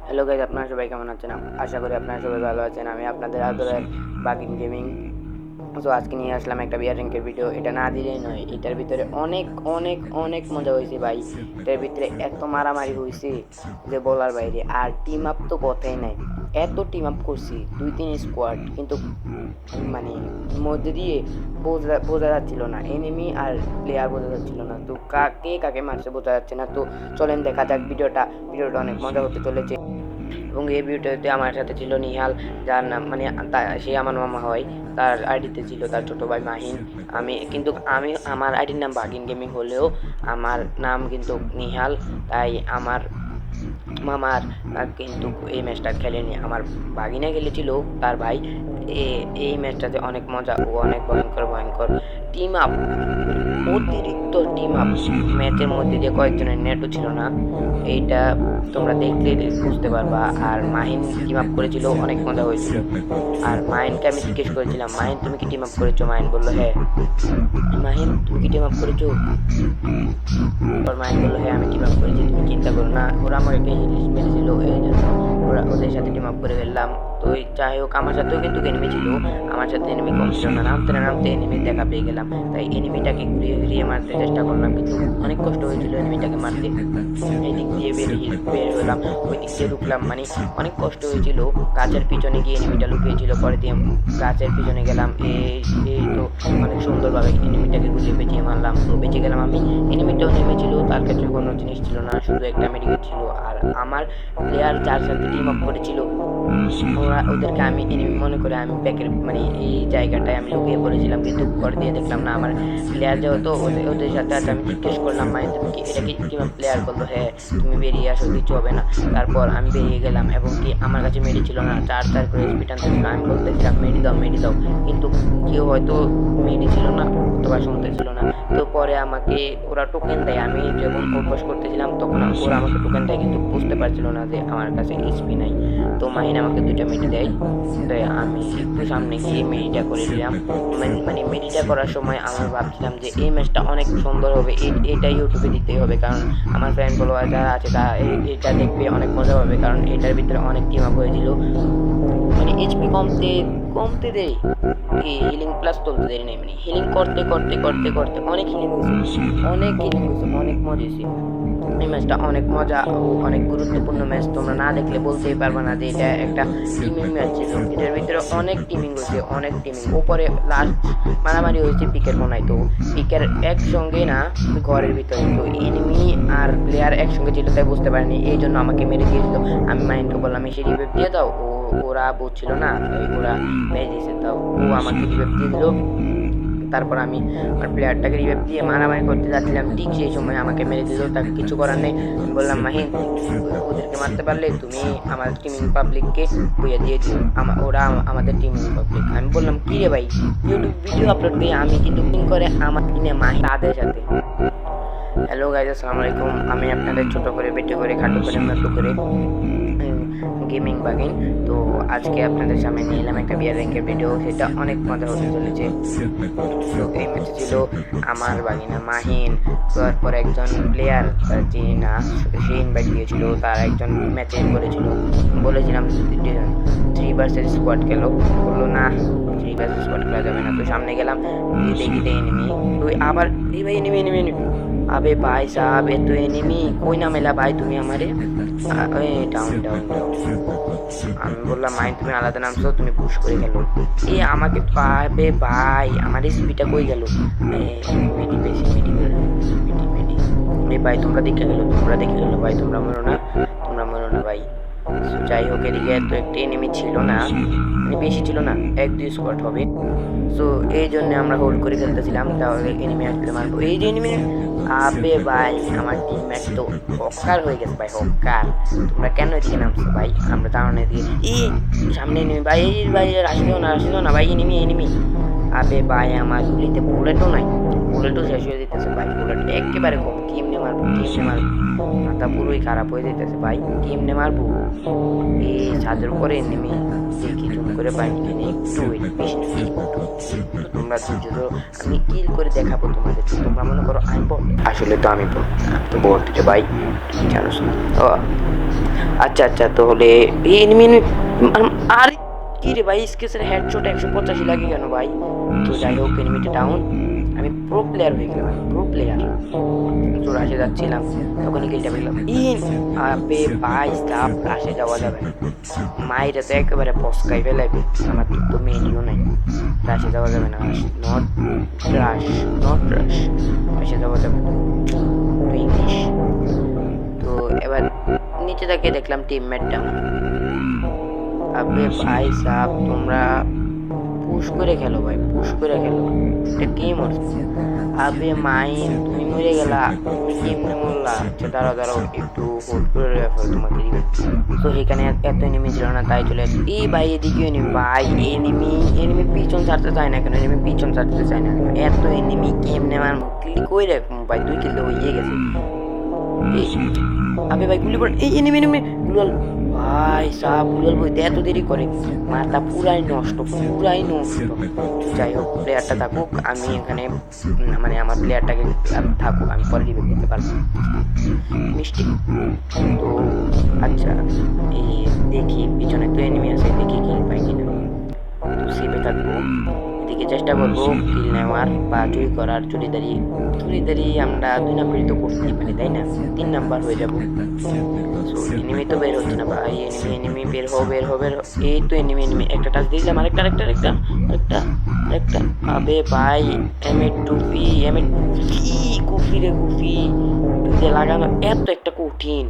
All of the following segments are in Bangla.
হ্যালো গাইজ, আপনারা সবাই কেমন আছেন? আশা করি আপনারা সবাই ভালো আছেন। আমি আপনাদের আদরের বাগিন গেমিং। তো আজকে নিয়ে আসলাম একটা বিয়ার র্যাঙ্কের ভিডিও। এটা না দিলেই নয়, এটার ভিতরে অনেক অনেক অনেক মজা হয়েছে ভাই। এটার ভিতরে এত মারামারি হয়েছে যে বলার বাইরে। আর টিম আপ তো কথাই নাই, এত টিম আপ করছি 2-3 স্কোয়াড, কিন্তু মানে মধ্যে দিয়ে বোঝা যাচ্ছিল না, এনিমি আর প্লেয়ার বোঝা যাচ্ছিল না। তো কাকে কাকে মারছে বোঝা যাচ্ছে না। তো চলেন দেখা যাক ভিডিওটা। অনেক মজা হতে চলেছে। এবং এই ভিডিওতে আমার সাথে ছিল নিহাল, যার নাম মানে সে আমার মামা হয়। তার আইডিতে ছিল তার ছোট ভাই মাহিন। আমি আমার আইডির নাম বাগিন গেমিং হলেও আমার নাম কিন্তু নিহাল। তাই আমার মামার কিন্তু এই ম্যাচটা খেলেনি, আমার ভাগিনা খেলেছিল তার ভাই। এই ম্যাচটাতে অনেক মজা ও অনেক ভয়ঙ্কর ভয়ঙ্কর টিম আপ, অতিরিক্ত টিম আপ। ম্যাচের মধ্যে দিয়ে কয়েকজনের নেটও ছিল না, এইটা তোমরা দেখলে বুঝতে পারবা। আর মাহিন টিম আপ করেছিল, অনেক মজা হয়েছিল। আর মাহিনকে আমি জিজ্ঞেস করেছিলাম, মাহিন তুমি কি টিম আপ করেছো? মাহিন বললো হ্যাঁ। মাহিন তুমি কি টিম আপ করেছো? ওর মাহিন বললো হ্যাঁ আমি টিম আপ করেছি, তুমি চিন্তা করো না। ওরা আমাকে ইংলিশ মেরেছিল, এই জন্য ওদের সাথে টিম আপ করে ফেললাম। তো যাই হোক, আমার সাথেও কিন্তু এনিমি ছিল, আমার সাথে এনিমি কম ছিল না। নামতে নামতে এনিমির দেখা পেয়ে গেলাম, তাই এনিমিটাকে ঘুরিয়ে ঘুরিয়ে মারতে চেষ্টা করলাম, কিন্তু অনেক কষ্ট হয়েছিল এনিমিটাকে মারতে। এই দিক দিয়ে বের হলাম, ওই দিক দিয়ে ঢুকলাম, মানে অনেক কষ্ট হয়েছিল। গাছের পিছনে গিয়ে এনিমিটা লুকিয়েছিল, পরে দিয়ে গাছের পিছনে গেলাম। এই তো অনেক সুন্দরভাবে এনিমিটাকে ঘুরিয়ে পেঁচিয়ে মারলাম, তো বেঁচে গেলাম আমি। এনিমিটাও নেমেছিল, তার কাছে কোনো জিনিস ছিল না, শুধু একটা মেডিকেট ছিল। আর আমার প্লেয়ার যার সাথে টিম আপ করেছিল, ওদেরকে আমি এনিমি মনে করে আমি ব্যাকের মানে এই জায়গাটায় আমি লুকিয়ে পড়েছিলাম, কিন্তু পরে দিয়ে দেখলাম না আমার প্লেয়ার যেহেতু ওদের সাথে আছে। আমি জিজ্ঞেস করলাম মাই তুমি কি এটা কি টিম প্লেয়ার? বললো হ্যাঁ তুমি বেরিয়ে আসো, কিছু হবে না। তারপর আমি বেরিয়ে গেলাম, এবং কি আমার কাছে মেডি ছিল না, চার করে স্পিড আনতেছিল। আমি বলতেছিলাম মেডি দাও মেডি দাও, কিন্তু কেউ হয়তো মেডি ছিল না অথবা শুনতেছিল না। তো পরে আমাকে ওরা টোকেন দেয়, আমি যখন অভ্যাস করতেছিলাম তখন ওরা আমাকে টোকেন দেয়, কিন্তু বুঝতে পারছিল না যে আমার কাছে এসপি নাই। তো মাহিন আমাকে 2টা মেডি দেয়, তাই আমি একটু সামনে গিয়ে মেডিটা করে দিলাম। মানে মেডিটা করার সময় আমার ভাবছিলাম যে এই ম্যাচটা অনেক সুন্দর হবে, এটা ইউটিউবে দিতেই হবে, কারণ আমার ফ্রেন্ড ফলোয়ার যারা আছে তারা এটা দেখবে অনেক মজা পাবে, কারণ এটার ভিতরে অনেক টিম আপ হয়েছিল। মানে এইচপি কমতে কমতে দেরি, হিলিং প্লাস তুলতে দেরি নেই, মানে হিলিং করতে করতে করতে করতে অনেক হিলিং হয়েছে, অনেক হিলিং হয়েছে, অনেক মজা হয়েছে। এই ম্যাচটা অনেক মজা ও অনেক গুরুত্বপূর্ণ ম্যাচ, তোমরা না দেখলে বলতেই পারবে না যে এটা একটা টিমিং ম্যাচ ছিল। এটার ভিতরে অনেক টিমিং হয়েছে, অনেক টিমিং। ওপরে লাস্ট মারামারি হয়েছে পিকের কোনায়, তো পিকের একসঙ্গে না ঘরের ভিতরে, তো এনিমি আর প্লেয়ার একসঙ্গে ছিল, তাই বুঝতে পারিনি, এই জন্য আমাকে মেরে দিয়েছিল। আমি মাইন্ডকে বললাম এসে রিভাইভ দিয়ে দাও, ওরা বুঝছিল না, তাই ওরা মেরে দিয়েছে, তাও ও আমাকে রিভাইভ দিয়ে দিল। তারপর আমি আমার প্লেয়ারটাকে রিভাইভ দিয়ে মারামারি করতে যাচ্ছিলাম, ঠিক সেই সময় আমাকে মেরে দিল। তাকে কিছু করার নেই, আমি বললাম মাহিন ওদেরকে মারতে পারলে তুমি আমার টিমিং পাবলিককে বইয়ে দিয়ে দিও, ওরা আমাদের টিমিং পাবলিক। আমি বললাম কি রে ভাই, ইউটিউব ভিডিও আপলোড দিয়ে আমি কিন্তু পিং করে আমার কিনে মাহিন তাদের সাথে। হ্যালো গাইজ, আসসালামু আলাইকুম। আমি আপনাদের ছোট করে বেটে করে খাটো করে মেট্রো করে গেমিং বাগিন। তো আজকে আপনাদের সামনে নিয়ে এলাম একটা বিয়ার র্যাঙ্কের ভিডিও, সেটা অনেক মজা হতে চলেছে। তো এই ম্যাচে ছিল আমার বাগিনা মাহিন, তারপর একজন প্লেয়ার চিনি না, সে ইনভাইট দিয়েছিল, তার একজন ম্যাচে করেছিল। বলেছিলাম 3 ভার্সেস স্কোয়াড খেলো, বললো না 3 ভার্সেস স্কোয়াড খেলা যাবে না। তো সামনে গেলাম, দেখি এনিমি, তুই আবার এই ভাই এনিমি এনিমি এনিমি, আবে ভাই সাহেব এ তো এনিমি, কই না মেলা ভাই তুমি আমারে ডাউন ডাউন ডাউন। আমি বললাম মাইন্ড তুমি আলাদা নামছো, তুমি পুশ করে খেলো। আমাকে পাবে ভাই, আমার স্পিডটা কই গেল? মেডি বেশি মেডি মেডি মেডি ভাই তোমরা দেখে গেলো, ভাই, তোমরা মরো না, ভাই। যাই হোক, এদিকে তো একটি এনিমি ছিল না, মানে বেশি ছিল না, 1-2 স্কোয়াড হবে। সো এই জন্য আমরা হোল্ড করে ফেলতেছিলাম, তাহলে এনিমি আসলে মারবো। এই যে এনিমি, আবে ভাই আমার টিমমেট তো হকার হয়ে গেছে ভাই, হকার। তোমরা কেন এদিকে নামছো ভাই? আমরা জানো এদিকে সামনে এনিমি ভাই, এই ভাই আসিও না ভাই, এনিমি। আবে ভাই আমার গুলিতে বুলেটও নাই, বুলেটও শেষ হয়ে যেতেছে ভাই, বুলেট একেবারে কম। কেমনে মারবো, মাথা পুরোই খারাপ হয়ে যেতেছে ভাই, কেমনে মারবো। এই ছাদের উপরে নেমে দেখি জুম করে পাই কিনে একটু তো তোমরা দুজন আমি কিল করে দেখাবো তোমাদের। তোমরা মনে করো আমি বল, আসলে তো আমি বল তো বলতে ভাই, তুমি জানো ও আচ্ছা আচ্ছা, তাহলে এই এনিমি আর কি রে ভাই, স্কেচের হেডশট 185 লাগে কেন ভাই? তো যাই হোক, এনিমিটা ডাউন। আমি প্রো প্লেয়ার হয়ে গেলাম, প্রো প্লেয়ার। তো রাশে যাচ্ছিলাম, তখনই কিলটা পেলাম। আবে ভাই সাপ, রাশে যাওয়া যাবে না, মাইরে তো একেবারে পস্কাই ফেলাইবে। আমার তো মেডিও নাই, রাশে যাওয়া যাবে না। নট রাশ, নট রাশ, রাশে যাওয়া যাবে না। তো ইংলিশ। তো এবার নিচে তাকিয়ে দেখলাম টিমমেট ডাউন। আবে ভাই সাপ, তোমরা পুশ করে খেলো ভাই, পুশ করে খেলো। এটা কে মরছে? আবে মাইন, তুমি মরে গেলা, তুমি কেমনে মরলা? আচ্ছা দাঁড়াও দাঁড়াও, একটু হোল্ড করে রাখো তোমাকে দিবে। তো এখানে এত এনিমি ছিল না, তাই চলে আসছে। এই ভাই এদিকে এনিমি ভাই, এনিমি পিছন ছাড়তে চায় না কেন? এনিমি পিছন ছাড়তে চায় না কেন? এত এনিমি কেমনে মারবো? কিল কই রাখবো ভাই? 2 কিল তো হয়ে গেছে। আবে ভাই গুলি পড়ে, এই এনিমি গুলাল ভাই সাপ, গুলাল বইতে এত দেরি করে, মাথা পুরাই নষ্ট, পুরাই নষ্ট। যাই হোক, প্লেয়ারটা থাকুক, আমি এখানে মানে আমার প্লেয়ারটাকে থাকুক, আমি পরে রিভিউ দিতে পারবো। মিষ্টি তো আচ্ছা, এই দেখি পিছনে তো এনিমি আছে, দেখি কিল পাই কিনা। তো সেভে থাকবো, এদিকে চেষ্টা করবো কিল নেওয়ার বা চুরি করার। চুরি আমরা 2 নাম্বারই তো করতেই পারি, তাই না? 3 নাম্বার হয়ে যাবো। এনিমি তো বের হচ্ছে না ভাই, এনিমি বের হো। এই তো এনিমি একটা টাচ দিলাম, আরেকটা। আবে ভাই কুফি রে কুফি, টুইতে লাগানো এত একটা কঠিন।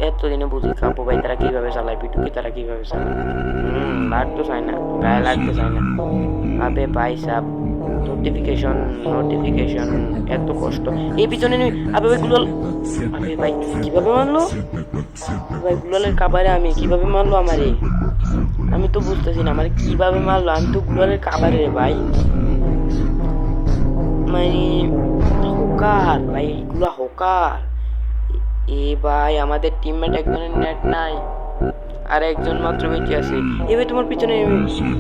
এতদিনে বুঝি খাবো ভাই তারা কিভাবে চালায়, পিটুকে তারা কিভাবে চালায়। লাগতে চায় না, গায়ে লাগতে চায় না। আবে ভাই সাব, নোটিফিকেশন এত কষ্ট। এই পিছনে আবে ভাই গুলাল, আবে ভাই কিভাবে মারলো ভাই? গুলালের কাবারে আমি কিভাবে মারলো আমারে? আমি তো বুঝতেছি না আমার কিভাবে মারলো। আমি তো গুলালের কাবারে রে ভাই, মানে হোকার ভাই, এগুলা হোকার। এ ভাই আমাদের টিমমেট একজনের নেট নাই, আর একজন মাত্র বেঁচে আছে। এবার তোমার পিছনে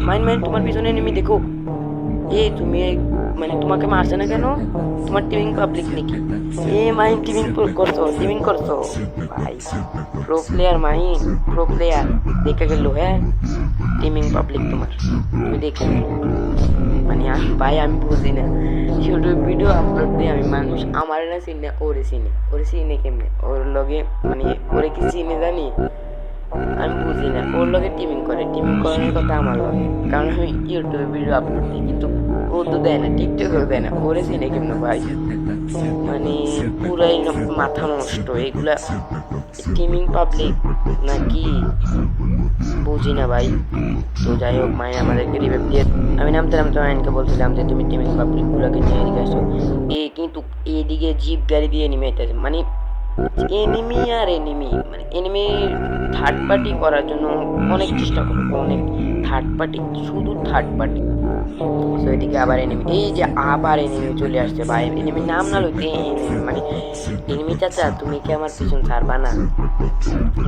মাইন তোমার পিছনে নেমে দেখো। এই তুমি মানে তোমাকে মারছে না কেন? তোমার টিমিং পাবলিক নাকি? মাইন টিমিং করছো ভাই, pro player mine, pro player দেখে গেল। হ্যাঁ, টিমিং পাবলিক তোমার, তুমি দেখে গেল। মানে ভাই আমি বুঝি না, ইউটিউব ভিডিও আপলোড দিয়ে আমি মানুষ আমার না চিনে, ওরে চিনে কেমনে? ওর লগে মানে ওরে কি চিনে জানি আমি বুঝি না। ওর লগে টিমিং করার কথা আমার লগে, কারণ আমি ইউটিউবে ভিডিও আপলোড দিই, কিন্তু ও তো দেয় না, টিকটকেও দেয় না। ওরে চিনে কেমনে ভাই? মানে পুরাই মাথা নষ্ট এগুলা। টিমিং পাবলিক নাকি বুঝি না ভাই। তো যাই হোক, মাইন আমাদেরকে রিভাইভ দিয়ে আমি নামতে মাইনকে বলছিলাম যে তুমি টিমিং পাবলিক গুলাকে নিয়ে এদিকে আসো। কিন্তু এইদিকে জিপ গাড়ি দিয়ে নেমে যেতেছে, মানে এনিমি থার্ড পার্টি করার জন্য অনেক চেষ্টা করবো, অনেক শুধু থার্ড পার্টি। তো এদিকে আবার এনিমি, এই যে আবার এনিমি চলে আসছে ভাই। এনিমি নাম না লইতে মানে এনিমি চাচা, তুমি কি আমার পিছন ছাড়বা না?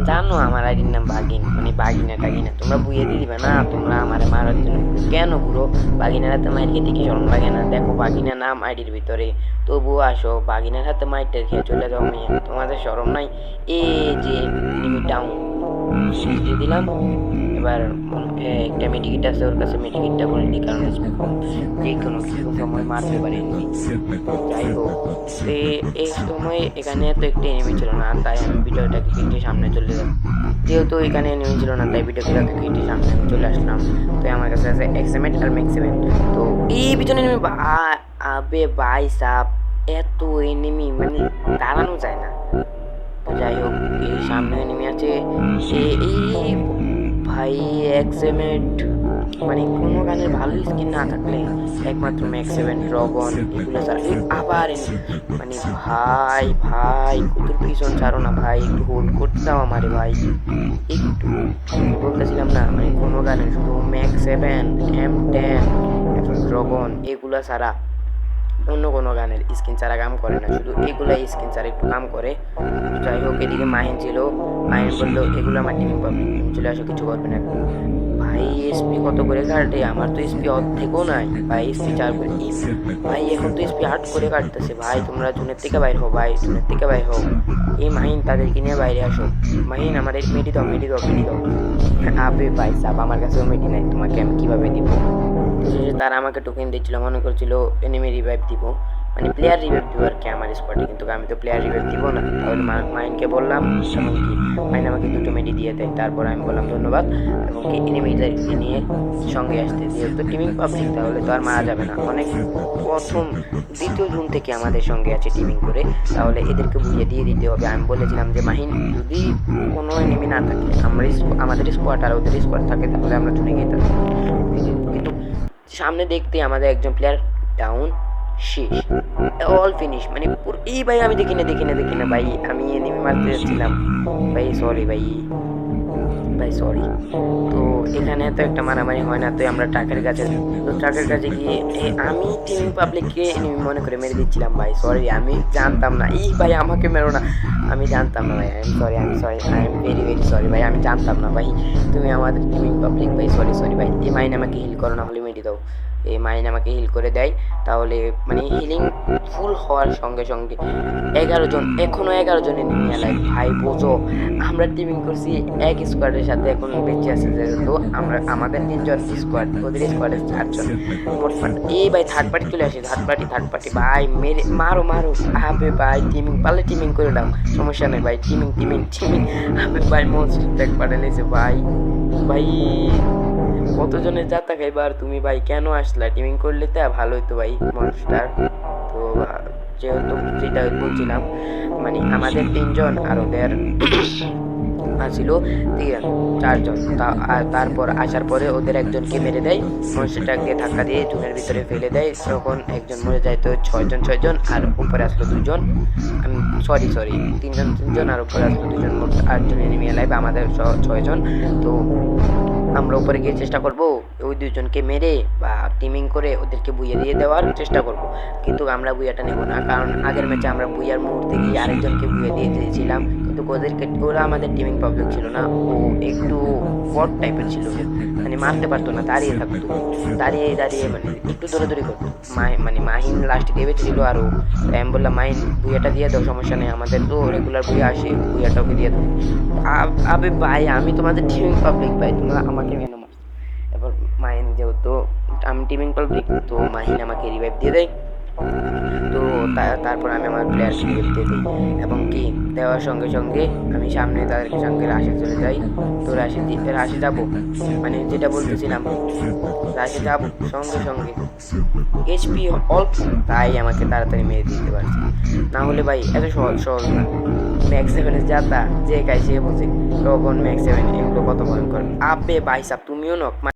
জানো আমার আইডির নাম বাগিন, মানে টাগিনা তোমরা বুঝিয়ে দিয়ে দিবে না। তোমরা আমারে মারার জন্য কেন পুরো বাগিনার হাতে মাইর খেতে কি শরম লাগে না? দেখো বাগিনা নাম আইডির ভিতরে, তবুও আসো বাগিনার হাতে মাইরটা খেয়ে চলে যাও মেয়ে, তোমাদের শরম নাই? এই যে এনিমি ডাউন দিয়ে দিলাম। এবার একটা মেডিকিট আছে ওর কাছে, মেডিকিটটা করে নিই, কারণ যে কোনো কিছু সময় মারতে পারে এনিমি। যাই হোক, এই সময় এখানে তো একটি এনিমি ছিল না, তাই আমি ভিডিওটাকে কেটে সামনে চলে যাব। যেহেতু এখানে এনিমি ছিল না, তাই ভিডিওটাকে কেটে সামনে আমি চলে আসলাম। তো আমার কাছে আছে এক্সএমএট আর ম্যাক্সিমেট। তো এই পিছনে এনিমি, আবে ভাই সাপ, এত এনিমি মানে দাঁড়ানো যায় না। তো যাই হোক, এই সামনে এনিমি আছে। এই ভাই এক্সএমএট মানে কোনো গানের ভালো স্কিন না থাকলে একমাত্র ম্যাক্স7 ড্রগন এগুলো ছাড়া আবার মানে ভাই কুতুর পিছন ছাড়ো না ভাই, একটু হোল্ড করতে দাও আমারে ভাই। একটু বলতেছিলাম না, মানে কোনো গানে শুধু ম্যাক্স7 M10 এখন ড্রগন এগুলা ছাড়া অন্য কোনো গানের স্কিন ছাড়া কাম করে না, শুধু এগুলাই স্কিন ছাড়া একটু কাম করে। যাই হোক, এদিকে মাহিন ছিল, মাহিন বললো এগুলো আমার টিমিং পাবলিক, তুমি চলে আসো, কিছু করবে না। ভাই এসপি কত করে কাটে, আমার তো এসপি অর্ধেকও নাই ভাই, এসপি 4 করে ভাই, এখন তো এসপি 8 করে কাটতেছে ভাই। তোমরা জুনের থেকে বাইর হও ভাই, জুনের থেকে বাইর হও। এই মাহিন তাদেরকে নিয়ে বাইরে আসো। মাহিন আমার মেডি দাও, মেডি দাও, মেডি দাও। আবে ভাই সাব, আমার কাছেও মেডি নাই, তোমাকে আমি কিভাবে দিব? তো শেষে তারা আমাকে টোকেন দিচ্ছিল, মনে করছিল এনিমি রিভাইভ দিব, মানে প্লেয়ার রিভাইভ দিব আর কি আমার স্কোয়াডে, কিন্তু আমি তো প্লেয়ার রিভাইভ দিব না। তাহলে মাইনকে বললাম, এবং কি মাইন আমাকে 2টো মেডি দিয়ে দেয়। তারপর আমি বললাম ধন্যবাদ, এবং কি এনিমিদেরকে নিয়ে সঙ্গে আসতে, যেহেতু টিমিং পাবলিক তাহলে তো আর মারা যাবে না। অনেক প্রথম 2য় জুন থেকে আমাদের সঙ্গে আছে টিমিং করে, তাহলে এদেরকে বুঝিয়ে দিয়ে দিতে হবে। আমি বলেছিলাম যে মাহিন, যদি কোনো এনিমি না থাকে, আমাদের স্কোয়াড আর ওদের স্কোয়াড থাকে, তাহলে আমরা চলে গিয়ে থাকি। কিন্তু সামনে দেখতে আমাদের একজন প্লেয়ার ডাউন, শেষ, অল ফিনিশ, মানে পুরো। এই ভাই আমি দেখি না ভাই, আমি এনিমি মারতে যাচ্ছিলাম ভাই, সরি ভাই, ভাই সরি। তো এখানে তো একটা মারামারি হয় না, তো আমরা ট্রাকের কাছে, তো ট্রাকের কাছে গিয়ে আমি টিমিং পাবলিককে এনিমি মনে করে মেরে দিচ্ছিলাম ভাই, সরি, আমি জানতাম না। ভাই আমাকে মেরো না, আমি জানতাম না ভাই, I am very very sorry ভাই, আমি জানতাম না ভাই, তুমি আমাদের টিমিং পাবলিক ভাই, সরি ভাই। এই মাইন আমাকে হিল করো, না হলে মেরে দাও। এই মাইন আমাকে হিল করে দেয়, তাহলে মানে হিলিং ফুল হওয়ার সঙ্গে সঙ্গে 11 জন, এখনো 11 জনে নিয়ে এলাই ভাই, বোঝো আমরা টিমিং করছি এক স্কোয়াডের সাথে, এখন বেঁচে আছে যেহেতু আমরা, আমাদের 3জন স্কোয়াড, ওদের স্কোয়াডে 4 জন মোট। এই ভাই থার্ড পার্টি চলে আসে, থার্ড পার্টি ভাই, মেরে মারো, আবে ভাই টিমিং পারলে টিমিং করে দাও, সমস্যা নেই ভাই, টিমিং। আবে ভাই মোস্ট ট্যাগ পাঠালেছে ভাই, ভাই কতজনের যাতা খাইবার তুমি ভাই, কেন আসলা? টিমিং করলে তো ভালো হইতো ভাই, মনস্টার। তো যেহেতু যেটা বলছিলাম, মানে আমাদের 3জন আর ওদের ছিল 4জন। তারপর আসার পরে ওদের একজনকে মেরে দেয়, মনস্টারটাকে ধাক্কা দিয়ে জুনের ভিতরে ফেলে দেয়, তখন একজন মরে যায়। তো 6জন, আর উপরে আসলো 2জন, সরি 3জন আর উপরে আসলো 2জন, মোট 8জন এনিমি লাইভ, আমাদের 6জন। তো আমরা উপরে গিয়ে চেষ্টা করব ওই 2জনকে মেরে বা টিমিং করে ওদেরকে বুইয়া দিয়ে দেওয়ার চেষ্টা করব, কিন্তু আমরা বুইয়াটা নেব না, কারণ আগের ম্যাচে আমরা বুইয়ার মুহূর্তে গিয়ে আরেকজনকে বুইয়া দিয়ে দিয়েছিলাম, কিন্তু ওরা আমাদের টিমিং প্রবলেম ছিল না, ও একটু বট টাইপের ছিল, মানে মারতে পারতো না, দাঁড়িয়ে থাকতো, দাঁড়িয়ে মানে একটু দৌড়াদৌড়ি করতো। মানে মাহিন লাস্টে দিয়ে বেঁচেছিল, আরও আমি বললাম মাহিন বুইয়াটা দিয়ে দাও, সমস্যা নেই, আমাদের তো রেগুলার বুইয়া আসে, বুইয়াটা ওকে দিয়ে দাও। আবে ভাই, আমি তোমাদের টিমিং পাবলিক ভাই, তোমরা আমাকে কেন মারছো? এবার মাহিন, যেহেতু আমি টিমিং পাবলিক, তো মাহিন আমাকে রিভাইভ দিয়ে দেয়। তো তারপর আমি আমার প্লেয়ারকে রিভাইভ দিয়ে দিই, এবং কি দেওয়ার সঙ্গে সঙ্গে আমি সামনে তাদের সঙ্গে রাশে চলে যাই। তো রাশে যাবো, মানে যেটা বলতেছিলাম, রাশে যাবো সঙ্গে সঙ্গে এইচপি অল্প, তাই আমাকে তাড়াতাড়ি মেরে দিতে পারছে, না হলে ভাই এত সহজ না। ম্যাক্স 7 যাতা যে খাই সে বুঝে, তখন ম্যাক্স 7 এগুলো কত ভয়ঙ্কর। আবে ভাই সাব, তুমিও নক